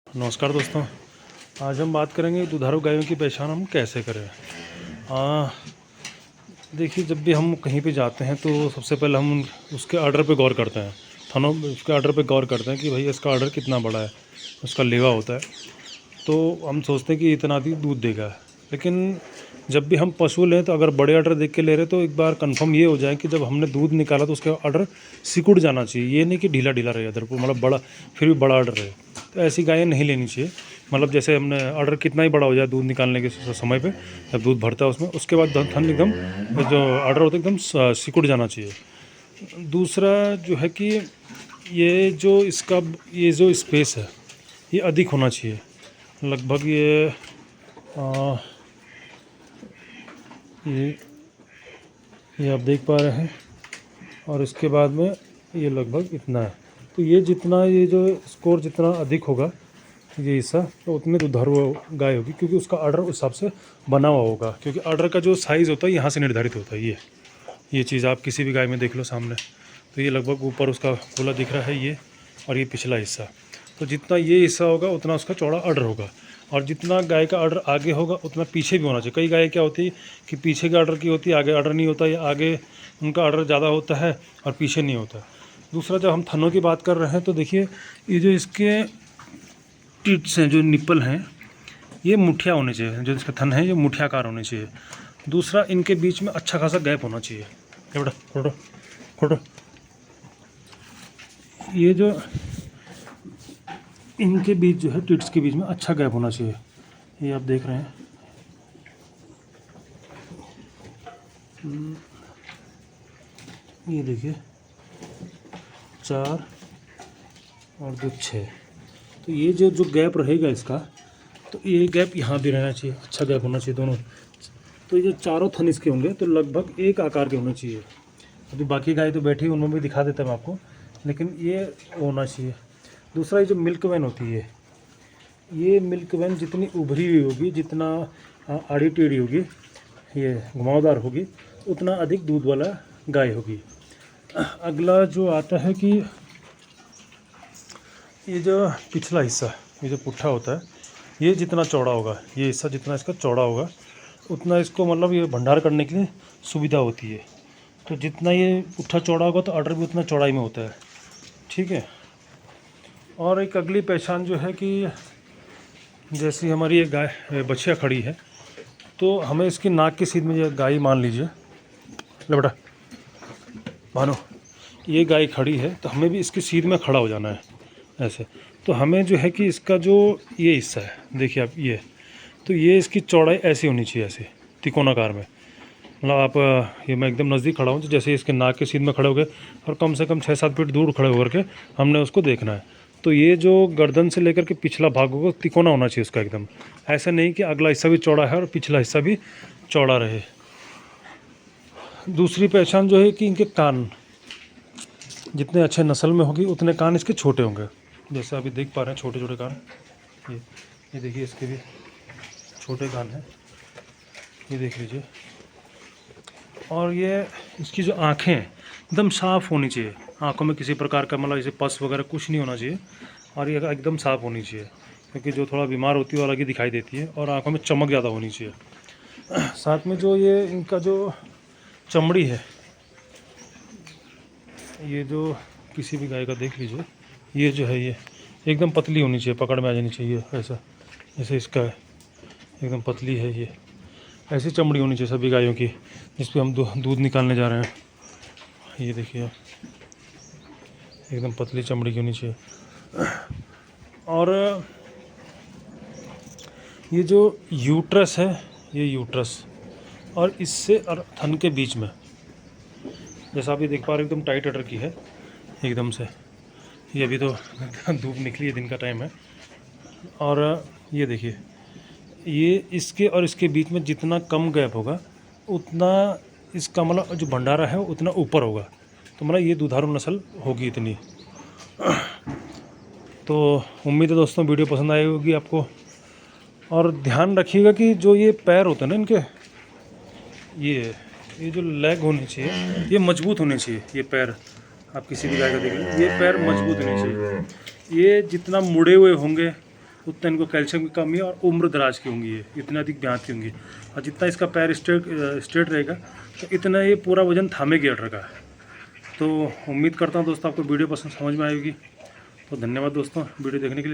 नमस्कार दोस्तों, आज हम बात करेंगे दुधारू गायों की पहचान हम कैसे करें। देखिए, जब भी हम कहीं पे जाते हैं तो सबसे पहले हम उसके ऑर्डर पे गौर करते हैं। थनों उसके ऑर्डर पे गौर करते हैं कि भाई इसका ऑर्डर कितना बड़ा है, उसका लेवा होता है। तो हम सोचते हैं कि इतना अधिक दूध देगा, लेकिन जब भी हम पशु लें तो अगर बड़े ऑर्डर देख के ले रहे तो एक बार कंफर्म ये हो जाए कि जब हमने दूध निकाला तो उसका ऑर्डर सिकुड़ जाना चाहिए। ये नहीं कि ढीला ढीला रहे अदर को, मतलब बड़ा फिर भी बड़ा ऑर्डर रहे। तो ऐसी गायें नहीं लेनी चाहिए। मतलब जैसे हमने ऑर्डर कितना ही बड़ा हो जाए दूध निकालने के समय पे, जब दूध भरता है उसमें, उसके बाद थन एकदम जो ऑर्डर होता है एकदम सिकुड़ जाना चाहिए। दूसरा जो है कि ये जो स्पेस है ये अधिक होना चाहिए। लगभग ये आप देख पा रहे हैं, और इसके बाद में ये लगभग इतना है। तो ये जो स्कोर जितना अधिक होगा ये हिस्सा, तो उतनी दुधारू गाय होगी, क्योंकि उसका ऑर्डर उस हिसाब से बना हुआ होगा। क्योंकि ऑर्डर का जो साइज़ होता है यहाँ से निर्धारित होता है। ये चीज़ आप किसी भी गाय में देख लो सामने, तो ये लगभग ऊपर उसका खुला दिख रहा है ये, और ये पिछला हिस्सा। तो जितना ये हिस्सा होगा उतना उसका चौड़ा ऑर्डर होगा, और जितना गाय का ऑर्डर आगे होगा उतना पीछे भी होना चाहिए। कई गाय क्या होती है कि पीछे का ऑर्डर की होती है, आगे ऑर्डर नहीं होता, या आगे उनका ऑर्डर ज़्यादा होता है और पीछे नहीं होता। दूसरा, जब हम थनों की बात कर रहे हैं तो देखिए, ये जो इसके टिट्स हैं, जो निप्पल हैं, ये मुठिया होने चाहिए। जो इसका थन है ये मुठियाकार होने चाहिए। दूसरा, इनके बीच में अच्छा खासा गैप होना चाहिए। बेटा खोटो खोटो, ये जो इनके बीच जो है टिट्स के बीच में अच्छा गैप होना चाहिए। ये आप देख रहे हैं, ये देखिए 4 और 6। तो ये जो गैप रहेगा इसका, तो ये गैप यहाँ भी रहना चाहिए, अच्छा गैप होना चाहिए दोनों। तो ये जो चारों थन इसके होंगे तो लगभग एक आकार के होने चाहिए। अभी बाकी गाय तो बैठी उनमें भी दिखा देता मैं आपको, लेकिन ये होना चाहिए। दूसरा, ये जो मिल्क वैन होती है, ये मिल्क वैन जितनी उभरी हुई होगी, जितना आड़ी टेढ़ी होगी, ये घुमावदार होगी, उतना अधिक दूध वाला गाय होगी। अगला जो आता है कि ये जो पिछला हिस्सा, ये जो पुट्ठा होता है, ये जितना चौड़ा होगा, ये हिस्सा जितना इसका चौड़ा होगा उतना इसको, मतलब ये भंडार करने के लिए सुविधा होती है। तो जितना ये पुट्ठा चौड़ा होगा तो ऑर्डर भी उतना चौड़ाई में होता है। ठीक है। और एक अगली पहचान जो है कि जैसी हमारी ये गाय बछिया खड़ी है, तो हमें इसकी नाक की सीध में, ये गाय मान लीजिए, ले बेटा मानो, ये गाय खड़ी है तो हमें भी इसकी सीध में खड़ा हो जाना है ऐसे। तो हमें जो है कि इसका जो ये हिस्सा है, देखिए आप, ये तो ये इसकी चौड़ाई ऐसी होनी चाहिए, ऐसे तिकोनाकार में। मतलब आप ये मैं एकदम नज़दीक खड़ा हूँ, तो जैसे इसके नाक के सीध में खड़े हो गए, और कम से कम 6-7 फीट दूर खड़े होकर के हमने उसको देखना है। तो ये जो गर्दन से लेकर के पिछला भाग होगा तिकोना होना चाहिए उसका एकदम। ऐसा नहीं कि अगला हिस्सा भी चौड़ा है और पिछला हिस्सा भी चौड़ा रहे। दूसरी पहचान जो है कि इनके कान, जितने अच्छे नस्ल में होगी उतने कान इसके छोटे होंगे। जैसे अभी देख पा रहे हैं छोटे छोटे कान, ये देखिए, इसके भी छोटे कान हैं, ये देख लीजिए। और ये इसकी जो आँखें हैं एकदम साफ़ होनी चाहिए, आँखों में किसी प्रकार का, मतलब जैसे पस वगैरह कुछ नहीं होना चाहिए, और ये एकदम साफ़ होनी चाहिए। क्योंकि जो थोड़ा बीमार होती है वो अलग ही दिखाई देती है, और आँखों में चमक ज़्यादा होनी चाहिए। साथ में जो ये इनका जो चमड़ी है, ये जो किसी भी गाय का देख लीजिए, ये जो है ये एकदम पतली होनी चाहिए, पकड़ में आ जानी चाहिए ऐसा। जैसे इसका है एकदम पतली है, ये ऐसी चमड़ी होनी चाहिए सभी गायों की जिस पे हम दूध निकालने जा रहे हैं। ये देखिए आप, एकदम पतली चमड़ी की होनी चाहिए। और ये जो यूट्रस है, ये यूट्रस और इससे और थन के बीच में, जैसा आप ये देख पा रहे हो, एकदम टाइट अटर की है एकदम से। ये अभी तो धूप निकली है, दिन का टाइम है। और ये देखिए, ये इसके और इसके बीच में जितना कम गैप होगा उतना इसका, मतलब जो भंडारा है उतना ऊपर होगा। तो मतलब ये दुधारू नस्ल होगी इतनी। तो उम्मीद है दोस्तों वीडियो पसंद आई होगी आपको। और ध्यान रखिएगा कि जो ये पैर होते हैं ना इनके, ये जो लेग होनी चाहिए ये मजबूत होने चाहिए। ये पैर आप किसी भी गाय का देखें, ये पैर मजबूत होने चाहिए। ये जितना मुड़े हुए होंगे उतना इनको कैल्शियम की कमी है और उम्र दराज की होंगी, ये इतनी अधिक ब्याज की होंगी। और जितना इसका पैर स्ट्रेट रहेगा तो इतना ये पूरा वजन थामेगी अडर का। तो उम्मीद करता हूँ दोस्तों आपको वीडियो पसंद समझ में आएगी। तो धन्यवाद दोस्तों वीडियो देखने के लिए।